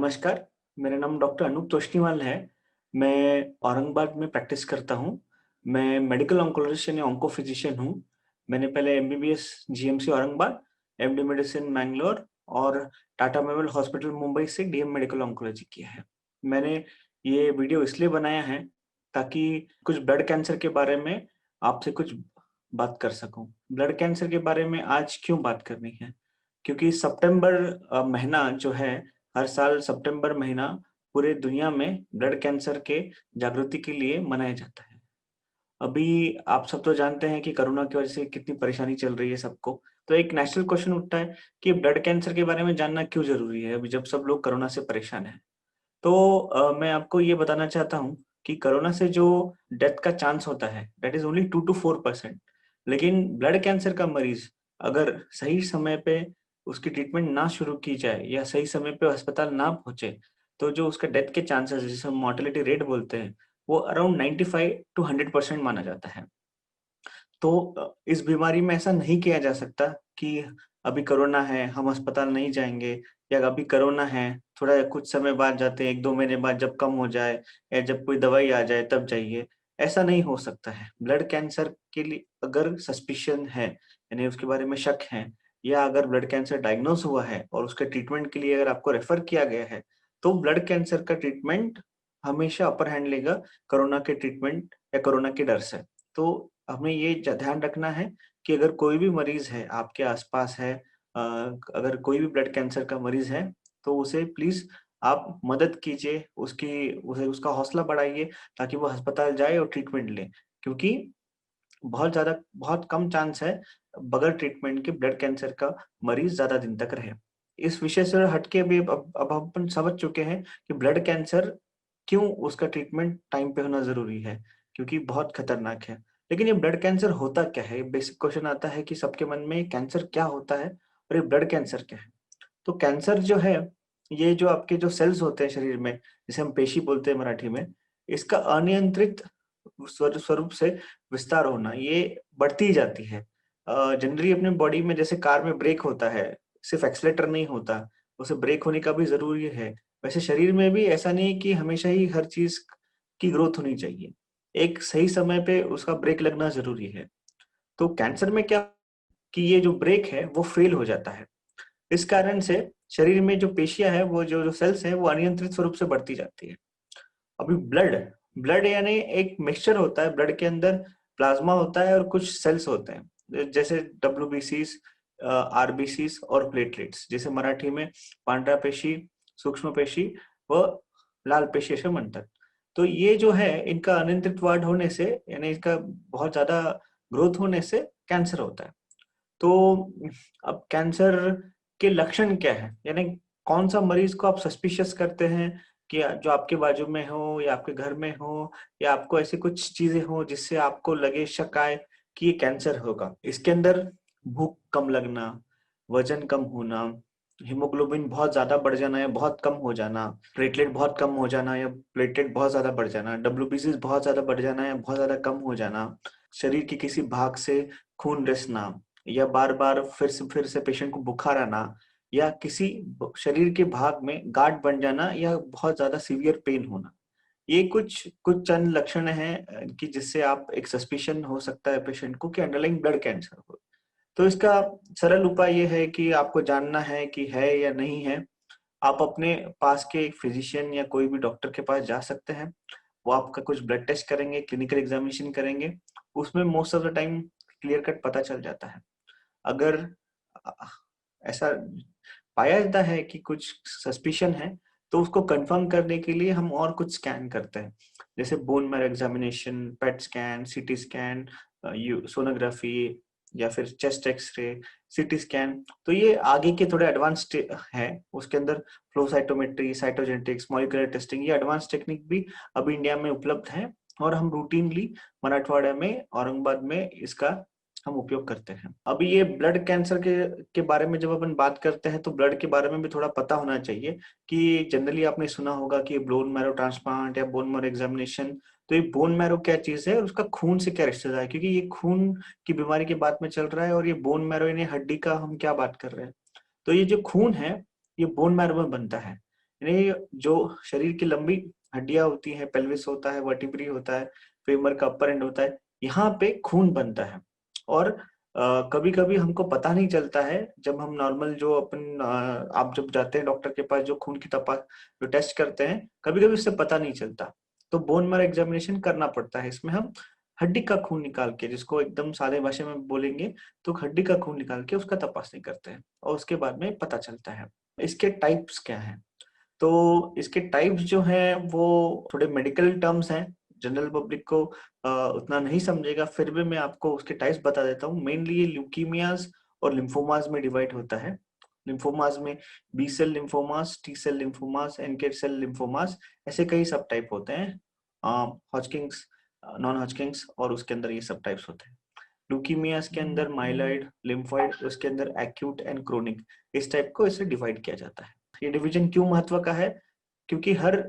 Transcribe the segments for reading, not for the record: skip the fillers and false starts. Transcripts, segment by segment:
नमस्कार, मेरा नाम डॉक्टर अनूप तोष्णीवाल है। मैं औरंगाबाद में प्रैक्टिस करता हूँ। मैं मेडिकल ऑन्कोलॉजिस्ट यानी ऑन्को फिजिशियन हूँ। मैंने पहले MBBS GMC Aurangabad, MD medicine Bangalore और टाटा मेमोरियल हॉस्पिटल मुंबई से डीएम मेडिकल ऑन्कोलॉजी किया है। मैंने ये वीडियो इसलिए बनाया है ताकि कुछ ब्लड कैंसर के बारे में आपसे कुछ बात कर सकूँ। ब्लड कैंसर के बारे में आज क्यों बात करनी है? क्योंकि सितंबर महीना जो है, हर साल सितंबर महीना पूरे दुनिया में ब्लड कैंसर के जागृति के लिए मनाया जाता है। अभी आप सब तो जानते हैं कि कोरोना की वजह से कितनी परेशानी चल रही है सबको। तो एक नेशनल क्वेश्चन उठता है कि ब्लड कैंसर के बारे में जानना क्यों ज़रूरी है, अभी जब सब लोग कोरोना से परेशान हैं। तो मैं आपको ये बताना चाहता हूँ कि कोरोना से जो डेथ का चांस होता है, दैट इज़ ओनली 2 टू 4%। लेकिन ब्लड कैंसर का मरीज़ अगर सही समय पे उसकी ट्रीटमेंट ना शुरू की जाए या सही समय पे अस्पताल ना पहुँचे, तो जो उसका डेथ के चांसेस जिसे हम मोर्टेलिटी रेट बोलते हैं, वो अराउंड 95 टू 100% माना जाता है। तो इस बीमारी में ऐसा नहीं किया जा सकता कि अभी कोरोना है, हम अस्पताल नहीं जाएँगे या अभी कोरोना है, थोड़ा कुछ समय बाद जाते हैं, 1-2 महीने बाद जब कम हो जाए या जब कोई दवाई आ जाए तब जाइए, ऐसा नहीं हो सकता है। ब्लड कैंसर के लिए अगर सस्पिशन है, यानी उसके बारे में शक है या अगर ब्लड कैंसर डायग्नोज़ हुआ है और उसके ट्रीटमेंट के लिए अगर आपको रेफ़र किया गया है, तो ब्लड कैंसर का ट्रीटमेंट हमेशा अपर हैंड लेगा कोरोना के ट्रीटमेंट या कोरोना के डर से। तो हमें ये ध्यान रखना है कि अगर कोई भी मरीज है आपके आसपास है, अगर कोई भी ब्लड कैंसर का मरीज है तो उसे प्लीज आप मदद कीजिए, उसकी उसे उसका हौसला बढ़ाइए ताकि वो अस्पताल जाए और ट्रीटमेंट ले, क्योंकि बहुत कम चांस है बगैर ट्रीटमेंट के ब्लड कैंसर का मरीज ज्यादा दिन तक रहे। इस विषय से हटके भी अब हम अपन समझ चुके हैं कि ब्लड कैंसर क्यों उसका ट्रीटमेंट टाइम पे होना ज़रूरी है, क्योंकि बहुत खतरनाक है। लेकिन ये ब्लड कैंसर होता क्या है? बेसिक क्वेश्चन आता है कि सबके मन में कैंसर क्या होता है और ये ब्लड कैंसर क्या है? तो कैंसर जो है, ये जो आपके जो सेल्स होते हैं शरीर में, जिसे हम पेशी बोलते हैं मराठी में, इसका अनियंत्रित स्वरूप से विस्तार होना, ये बढ़ती ही जाती है। जनरली अपने बॉडी में जैसे कार में ब्रेक होता है, सिर्फ एक्सेलेरेटर नहीं होता, उसे ब्रेक होने का भी ज़रूरी है। वैसे शरीर में भी ऐसा नहीं है कि हमेशा ही हर चीज़ की ग्रोथ होनी चाहिए। एक सही समय पे उसका ब्रेक लगना ज़रूरी है। तो कैंसर में क्या कि ये जो ब्रेक है वो फ़ेल हो जाता है। इस कारण से शरीर में जो पेशियाँ हैं, वो जो जो सेल्स हैं, वो अनियंत्रित स्वरूप से बढ़ती जाती है। अभी ब्लड ब्लड यानी एक मिक्सचर होता है, ब्लड के अंदर प्लाज्मा होता है और कुछ सेल्स होते हैं, जैसे डब्ल्यूबीसीज, आरबीसीज और प्लेटलेट्स, जैसे मराठी में पांढरा पेशी, सूक्ष्म पेशी व लाल पेशी असे म्हणतात। तो ये जो है इनका अनियंत्रित वाढ होने से, यानी इसका बहुत ज्यादा ग्रोथ होने से कैंसर होता है। तो अब कैंसर के लक्षण क्या है? यानी कौन-सा मरीज़ को आप सस्पिशियस करते हैं कि जो आपके बाजू में हो या आपके घर में हो या आपको ऐसी कुछ चीज़ें हो जिससे आपको लगे, शक आए कि ये कैंसर होगा? इसके अंदर भूख कम लगना, वज़न कम होना, हीमोग्लोबिन बहुत ज़्यादा बढ़ जाना या बहुत कम हो जाना, प्लेटलेट बहुत कम हो जाना या प्लेटलेट बहुत ज़्यादा बढ़ जाना, डब्ल्यूबीसीज़ बहुत ज़्यादा बढ़ जाना या बहुत ज़्यादा कम हो जाना, शरीर के किसी भाग से खून रिसना या बार-बार फिर से पेशेंट को बुखार आना या किसी शरीर के भाग में गांठ बन जाना या बहुत ज़्यादा सीवियर पेन होना। ये कुछ कुछ चंद लक्षण हैं कि जिससे आप एक सस्पिशन हो सकता है पेशेंट को कि अंडरलाइंग ब्लड कैंसर हो। तो इसका सरल उपाय ये है कि आपको जानना है कि है या नहीं है। आप अपने पास के एक फिजिशियन या कोई भी डॉक्टर के पास जा सकते हैं। वो आपका कुछ ब्लड टेस्ट करेंगे, क्लिनिकल एग्ज़ामिनेशन करेंगे। उसमें most of the time clear cut पता चल जाता है। अगर अ, ऐसा पाया जाता है कि कुछ सस्पिशन है, तो उसको कंफर्म करने के लिए हम और कुछ स्कैन करते हैं। जैसे bone marrow examination, PET scan, CT scan, sonography या फिर चेस्ट एक्स-रे, सीटी स्कैन। तो ये आगे के थोड़े एडवांस्ड हैं। उसके अंदर flow cytometry, cytogenetics, molecular testing, ये एडवांस टेक्निक भी अभी इंडिया में उपलब्ध है और हम रूटीनली मराठवाड़ा में, औरंगाबाद में इसका हम उपयोग करते हैं। अभी ये ब्लड कैंसर के बारे में जब अपन बात करते हैं तो ब्लड के बारे में भी थोड़ा पता होना चाहिए कि जनरली आपने सुना होगा कि बोन मैरो ट्रांसप्लांट या बोन मैरो एग्जामिनेशन। तो ये बोन मैरो क्या चीज़ है और उसका खून से क्या रिश्तेदार है, क्योंकि ये खून की बीमारी की बात में चल रहा है और ये बोन मैरो यानी हड्डी का हम क्या बात कर रहे हैं। तो ये जो खून है, ये बोन मैरो में बनता है। यानी जो शरीर की लंबी हड्डियां होती हैं, पेल्विस होता है, वर्टिब्री होता है, फेमर का अपर एंड होता है, यहाँ पे खून बनता है। और कभी कभी हमको पता नहीं चलता है, जब हम नॉर्मल जो आप जब जाते हैं डॉक्टर के पास, जो खून की तपास जो टेस्ट करते हैं, कभी कभी उससे पता नहीं चलता, तो बोन मैरो एग्जामिनेशन करना पड़ता है। इसमें हम हड्डी का खून निकाल के, जिसको एकदम सादे भाषा में बोलेंगे तो हड्डी का खून निकाल के उसका तपासनी करते हैं, और उसके बाद में पता चलता है। इसके टाइप्स क्या हैं? तो इसके टाइप्स जो हैं वो थोड़े मेडिकल टर्म्स हैं, जनरल पब्लिक को उतना नहीं समझेगा, फिर भी मैं आपको उसके टाइप्स बता देता हूँ। मेनली ये ल्यूकीमियाज और लिम्फोमाज में डिवाइड होता है। लिम्फोमाज में B cell lymphomas, T cell lymphomas, NK cell lymphomas, ऐसे कई सब टाइप होते हैं। हॉजकिंस, नॉन हॉजकिंस, और उसके अंदर ये सब टाइप्स होते हैं। ल्यूकीमियाज के अंदर माइलॉइड, लिम्फोइड, उसके अंदर एक्यूट एंड क्रोनिक, इस टाइप को इसे डिवाइड किया जाता है। ये डिवीजन क्यों महत्व का है? क्योंकि हर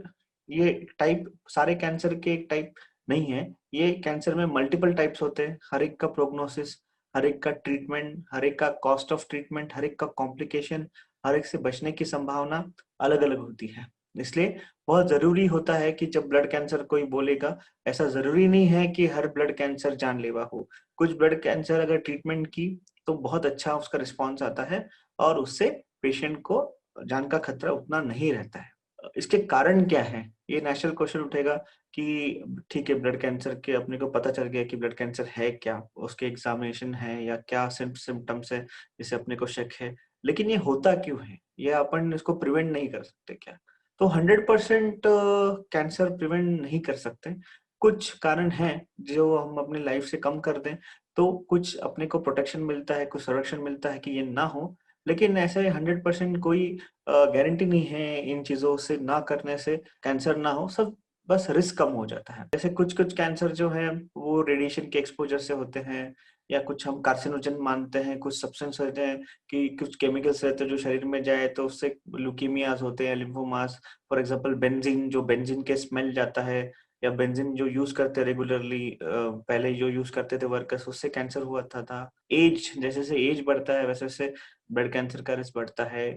ये टाइप सारे कैंसर के एक टाइप नहीं है, ये कैंसर में मल्टीपल टाइप्स होते हैं। हर एक का प्रोग्नोसिस, हर एक का ट्रीटमेंट, हर एक का कॉस्ट ऑफ ट्रीटमेंट, हर एक का कॉम्प्लिकेशन, हर एक से बचने की संभावना अलग अलग होती है। इसलिए बहुत जरूरी होता है कि जब ब्लड कैंसर कोई बोलेगा, ऐसा जरूरी नहीं है कि हर ब्लड कैंसर जानलेवा हो। कुछ ब्लड कैंसर अगर ट्रीटमेंट की तो बहुत अच्छा उसका रिस्पॉन्स आता है, और उससे पेशेंट को जान का खतरा उतना नहीं रहता है। इसके कारण क्या है, ये नेशनल क्वेश्चन उठेगा कि ठीक है, ब्लड कैंसर के अपने को पता चल गया कि ब्लड कैंसर है क्या, उसके एग्जामिनेशन है या क्या सिम्टम्स है जिसे अपने को शक है, लेकिन ये होता क्यों है, ये अपन इसको प्रिवेंट नहीं कर सकते क्या? तो 100% कैंसर प्रिवेंट नहीं कर सकते। कुछ कारण हैं जो हम अपनी लाइफ से कम कर दें तो कुछ अपने को प्रोटेक्शन मिलता है, कुछ संरक्षण मिलता है कि ये ना हो, लेकिन ऐसे 100% कोई गारंटी नहीं है इन चीजों से ना करने से कैंसर ना हो। सब बस रिस्क कम हो जाता है। जैसे कुछ कुछ कैंसर जो है वो रेडिएशन के एक्सपोजर से होते हैं, या कुछ हम कार्सिनोजन मानते हैं, कुछ सब्सटेंस होते हैं कि कुछ केमिकल्स रहते हैं जो शरीर में जाए तो उससे ल्यूकीमियाज होते हैं, लिम्फोमास। फॉर एग्जांपल बेंजीन, जो बेंजीन के स्मेल जाता है, या बेंजीन जो यूज करते हैं रेगुलरली, पहले जो यूज करते थे वर्कर्स, उससे कैंसर हुआ था। एज, जैसे जैसे एज बढ़ता है वैसे वैसे ब्लड कैंसर का रिस्क बढ़ता है।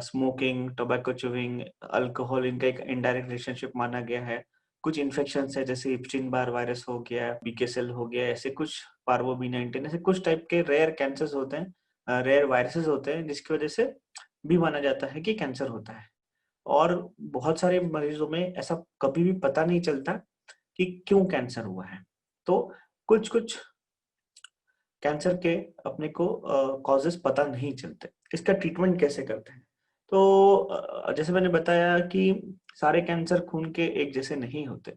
स्मोकिंग, टोबैको च्यूइंग, अल्कोहल, इनका एक इनडायरेक्ट रिलेशनशिप माना गया है। कुछ इन्फेक्शन है जैसे इप्स्टीन बार वायरस हो गया, बीकेसेल हो गया, ऐसे कुछ पार्वो-B19, ऐसे कुछ टाइप के रेयर कैंसर्स होते हैं, रेयर वायरसेस होते हैं, जिसकी वजह से भी माना जाता है कि कैंसर होता है। और बहुत सारे मरीजों में ऐसा कभी भी पता नहीं चलता कि क्यों कैंसर हुआ है। तो कुछ कुछ कैंसर के अपने को कॉजेस पता नहीं चलते। इसका ट्रीटमेंट कैसे करते हैं? तो जैसे मैंने बताया कि सारे कैंसर खून के एक जैसे नहीं होते।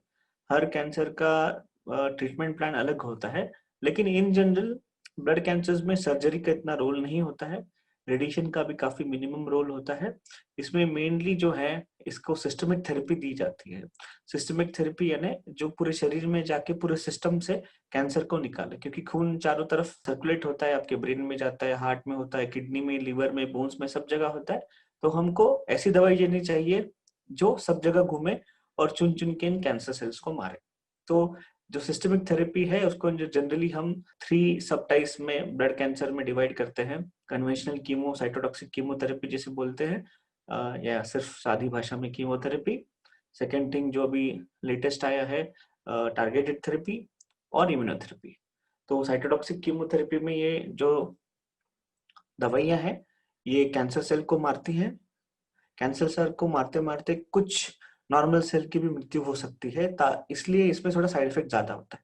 हर कैंसर का ट्रीटमेंट प्लान अलग होता है, लेकिन इन जनरल ब्लड कैंसर्स में सर्जरी का इतना रोल नहीं होता है। रेडिएशन का भी काफी मिनिमम रोल होता है। इसमें मेनली जो है, इसको सिस्टमिक थेरेपी दी जाती है। सिस्टमिक थेरेपी यानी जो पूरे शरीर में जाके पूरे सिस्टम से कैंसर को निकाले, क्योंकि खून चारों तरफ सर्कुलेट होता है, आपके ब्रेन में जाता है, हार्ट में होता है, किडनी में, लिवर में, बोन्स में, सब जगह होता है। तो हमको ऐसी दवाई देनी चाहिए जो सब जगह घूमे और चुन चुन के इन कैंसर सेल्स को मारे। तो जो सिस्टमिक थेरेपी है उसको जो जनरली हम 3 सब टाइप्स में ब्लड कैंसर में डिवाइड करते हैं। कन्वेंशनल कीमो, साइटोटॉक्सिक कीमोथेरेपी जिसे बोलते हैं, या सिर्फ सादी भाषा में कीमोथेरेपी। सेकेंड थिंग जो अभी लेटेस्ट आया है, टारगेटेड थेरेपी और इम्यूनोथेरेपी। तो साइटोटॉक्सिक कीमोथेरेपी में ये जो दवाइयां हैं, ये कैंसर सेल को मारती हैं। कैंसर सेल को मारते मारते कुछ नॉर्मल सेल की भी मृत्यु हो सकती है, इसलिए इसमें थोड़ा साइड इफेक्ट ज्यादा होता है।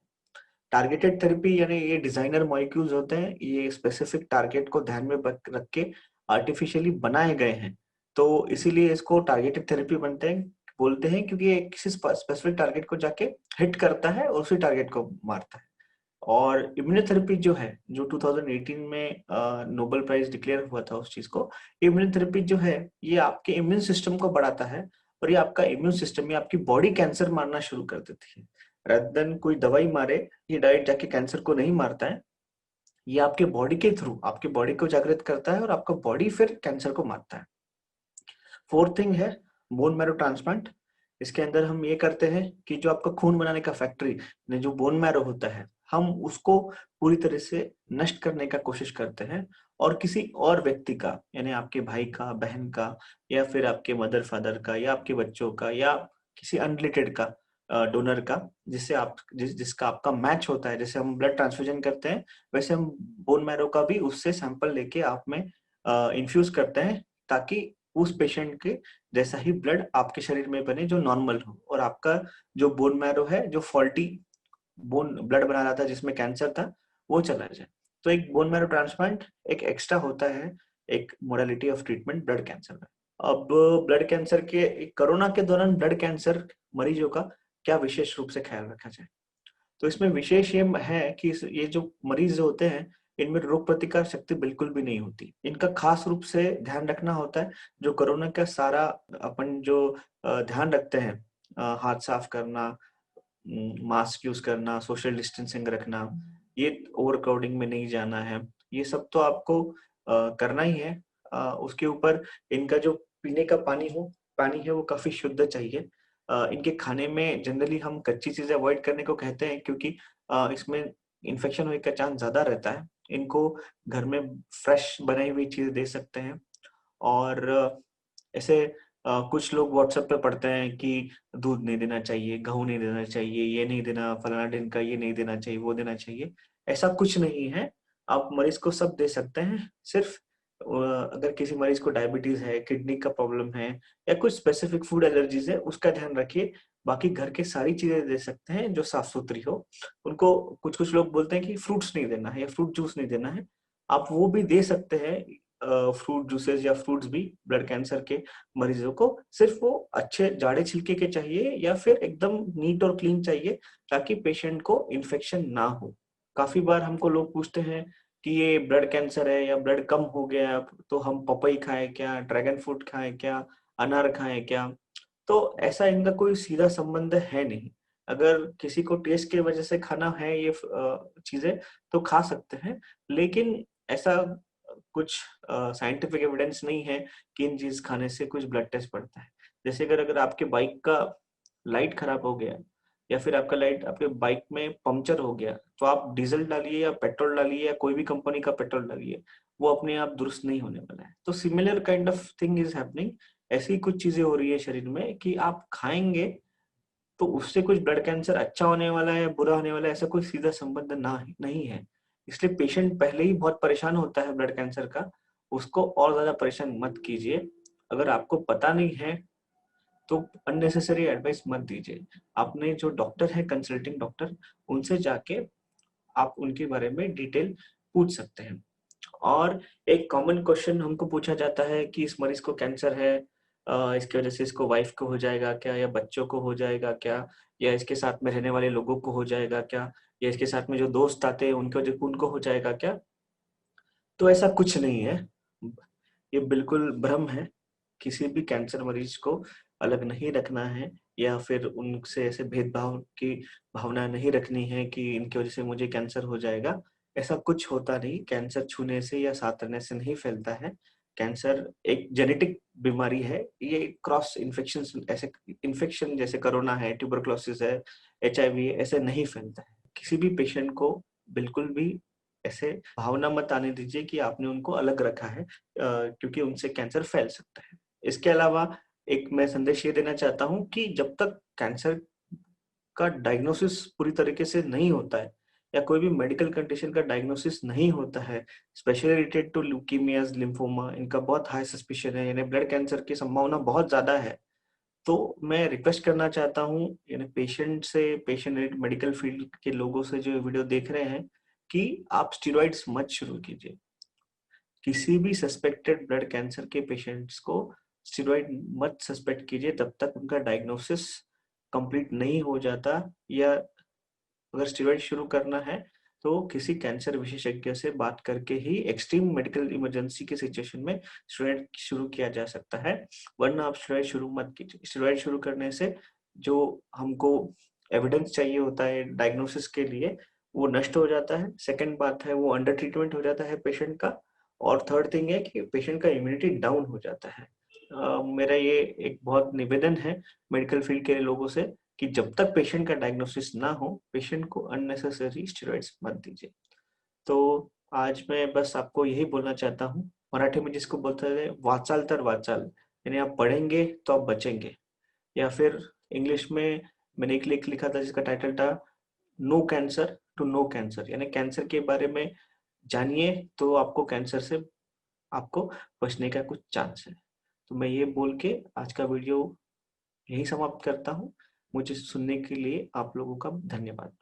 टारगेटेड थेरेपी यानी ये डिजाइनर मॉलिक्यूल्स होते हैं, ये स्पेसिफिक टारगेट को ध्यान में रख के आर्टिफिशियली बनाए गए हैं, तो इसीलिए इसको टारगेटेड थेरेपी बोलते हैं, क्योंकि ये किसी स्पेसिफिक टारगेट को जाके हिट करता है और उसी टारगेट को मारता है। और इम्यूनोथेरेपी जो है, जो 2018 में नोबेल प्राइज डिक्लेयर हुआ था उस चीज को, इम्यूनोथेरेपी जो है ये आपके इम्यून सिस्टम को बढ़ाता है, और ये आपका इम्यून सिस्टम, ये आपकी बॉडी कैंसर मारना शुरू कर देती है। rather than कोई दवाई मारे, ये डायरेक्ट जाके कैंसर को नहीं मारता है, ये आपके बॉडी के थ्रू आपके बॉडी को जागृत करता है और आपका बॉडी फिर कैंसर को मारता है। फोर्थ थिंग है बोन मैरो ट्रांसप्लांट। इसके अंदर हम ये करते हैं कि जो आपका खून बनाने का फैक्ट्री जो बोन मैरो होता है, हम उसको पूरी तरह से नष्ट करने का कोशिश करते हैं और किसी और व्यक्ति का, यानी आपके भाई का, बहन का, या फिर आपके मदर फादर का, या आपके बच्चों का, या किसी अनरिलेटेड का डोनर का, जिसका आपका मैच होता है। जैसे हम ब्लड ट्रांसफ्यूजन करते हैं, वैसे हम बोन मैरो का भी उससे सैंपल लेके आप में इन्फ्यूज करते हैं, ताकि उस पेशेंट के जैसा ही ब्लड आपके शरीर में बने जो नॉर्मल हो, और आपका जो बोन मैरो है, जो फॉल्टी बोन ब्लड बना रहा था जिसमें कैंसर था, वो चला जाए। तो एक बोन मैरो ट्रांसप्लांट एक एक्स्ट्रा होता है, एक modality of treatment blood cancer में। अब ब्लड कैंसर के कोरोना के दौरान ब्लड कैंसर मरीजों का क्या विशेष रूप से ख्याल रखा जाए? तो इसमें विशेष ये है कि ये जो मरीज होते हैं, इनमें रोग प्रतिकार शक्ति बिल्कुल भी नहीं होती। इनका खास रूप से ध्यान रखना होता है, जो कोरोना का सारा अपन जो ध्यान रखते हैं, हाथ साफ करना, मास्क यूज करना, सोशल डिस्टेंसिंग रखना, ये ओवर क्राउडिंग में नहीं जाना है, ये सब तो आपको करना ही है। उसके ऊपर इनका जो पीने का पानी है वो काफी शुद्ध चाहिए। इनके खाने में जनरली हम कच्ची चीजें अवॉइड करने को कहते हैं, क्योंकि इसमें इन्फेक्शन होने का चांस ज्यादा रहता है। इनको घर में फ्रेश बनाई हुई चीज दे सकते हैं। और ऐसे कुछ लोग व्हाट्सएप पे पढ़ते हैं कि दूध नहीं देना चाहिए, गेहूँ नहीं देना चाहिए, ये नहीं देना, फलाना दिन का ये नहीं देना चाहिए, वो देना चाहिए। ऐसा कुछ नहीं है, आप मरीज को सब दे सकते हैं। सिर्फ अगर किसी मरीज को डायबिटीज है, किडनी का प्रॉब्लम है, या कुछ स्पेसिफिक फूड एलर्जीज है, उसका ध्यान रखिए। बाकी घर के सारी चीजें दे सकते हैं जो साफ सुथरी हो। उनको कुछ कुछ लोग बोलते हैं कि फ्रूट्स नहीं देना है या फ्रूट जूस नहीं देना है, आप वो भी दे सकते हैं। फ्रूट जूसेस या फ्रूट्स भी ब्लड कैंसर के मरीजों को, सिर्फ वो अच्छे जाड़े छिलके के चाहिए या फिर एकदम नीट और क्लीन चाहिए, ताकि पेशेंट को इन्फेक्शन ना हो। काफी बार हमको लोग पूछते हैं कि ये ब्लड कैंसर है या ब्लड कम हो गया, तो हम पपई खाएं क्या, ड्रैगन फ्रूट खाएं क्या, अनार खाएं क्या? तो ऐसा इनका कोई सीधा संबंध है नहीं। अगर किसी को टेस्ट की वजह से खाना है ये चीजें, तो खा सकते हैं, लेकिन ऐसा कुछ साइंटिफिक एविडेंस नहीं है कि इन चीज खाने से कुछ ब्लड टेस्ट बढ़ता है। जैसे अगर अगर आपके बाइक का लाइट खराब हो गया, या फिर आपका लाइट आपके बाइक में पंक्चर हो गया, तो आप डीजल डालिए या पेट्रोल डालिए या कोई भी कंपनी का पेट्रोल डालिए, वो अपने आप दुरुस्त नहीं होने वाला है। तो similar kind of thing is happening. ऐसी कुछ चीजें हो रही है शरीर में कि आप खाएंगे तो उससे कुछ ब्लड कैंसर अच्छा होने वाला है या बुरा होने वाला है, ऐसा कोई सीधा संबंध ना नहीं है। इसलिए पेशेंट पहले ही बहुत परेशान होता है ब्लड कैंसर का, उसको और ज्यादा परेशान मत कीजिए। अगर आपको पता नहीं है तो अननेसेसरी एडवाइस मत दीजिए। आपने जो डॉक्टर है, कंसल्टिंग डॉक्टर, उनसे जाके आप उनके बारे में डिटेल पूछ सकते हैं। और एक कॉमन क्वेश्चन हमको पूछा जाता है कि इस मरीज को कैंसर है, इसकी वजह से इसको वाइफ को हो जाएगा क्या, या बच्चों को हो जाएगा क्या, या इसके साथ में रहने वाले लोगों को हो जाएगा क्या, या इसके साथ में जो दोस्त आते हैं उनको हो जाएगा क्या? तो ऐसा कुछ नहीं है, ये बिल्कुल भ्रम है। किसी भी कैंसर मरीज को अलग नहीं रखना है, या फिर उनसे ऐसे भेदभाव की भावना नहीं रखनी है कि इनकी वजह से मुझे कैंसर हो जाएगा। ऐसा कुछ होता नहीं, कैंसर छूने से या साथ रहने से नहीं फैलता है। कैंसर एक जेनेटिक बीमारी है, ये क्रॉस इन्फेक्शन, ऐसे इन्फेक्शन जैसे कोरोना है, ट्यूबरक्लोसिस है, एचआईवी है, ऐसे नहीं फैलता है। किसी भी पेशेंट को बिल्कुल भी ऐसे भावना मत आने दीजिए कि आपने उनको अलग रखा है, क्योंकि उनसे कैंसर फैल सकता है। इसके अलावा एक मैं संदेश ये देना चाहता हूँ कि जब तक कैंसर का डायग्नोसिस पूरी तरीके से नहीं होता है, या कोई भी मेडिकल कंडीशन का डायग्नोसिस नहीं होता है, specially related to leukemias, lymphoma, इनका बहुत हाई सस्पिशन है, यानी ब्लड कैंसर की संभावना बहुत ज्यादा है। तो मैं रिक्वेस्ट करना चाहता हूँ, यानी पेशेंट मेडिकल फील्ड के लोगों से जो वीडियो देख रहे हैं, कि आप स्टेरॉइड्स मत शुरू कीजिए। किसी भी सस्पेक्टेड ब्लड कैंसर के पेशेंट्स को स्टेरॉइड मत सस्पेक्ट कीजिए तब तक उनका डायग्नोसिस कंप्लीट नहीं हो जाता, या अगर स्टेरॉइड शुरू करना है तो किसी कैंसर विशेषज्ञ से बात करके ही एक्सट्रीम मेडिकल इमरजेंसी की सिचुएशन में स्टेरॉइड शुरू किया जा सकता है, वरना आप स्टेरॉइड शुरू मत कीजिए। स्टेरॉइड शुरू करने से जो हमको एविडेंस चाहिए होता है डायग्नोसिस के लिए, वो नष्ट हो जाता है। सेकंड बात है, वो अंडर ट्रीटमेंट हो जाता है पेशेंट का। और थर्ड थिंग है कि पेशेंट का इम्यूनिटी डाउन हो जाता है। मेरा ये एक बहुत निवेदन है मेडिकल फील्ड के लोगों से कि जब तक पेशेंट का डायग्नोसिस ना हो, पेशेंट को अननेसेसरी स्टेरॉइड्स मत दीजिए। तो आज मैं बस आपको यही बोलना चाहता हूँ, मराठी में जिसको बोलते हैं वाचाल तर वाचाल, यानी आप पढ़ेंगे तो आप बचेंगे। या फिर इंग्लिश में मैंने एक लेख लिखा था जिसका टाइटल था know cancer to no cancer, यानी कैंसर के बारे में जानिए तो आपको कैंसर से आपको बचने का कुछ चांस है। तो मैं ये बोल के आज का वीडियो यही समाप्त करता हूँ। मुझे सुनने के लिए आप लोगों का धन्यवाद।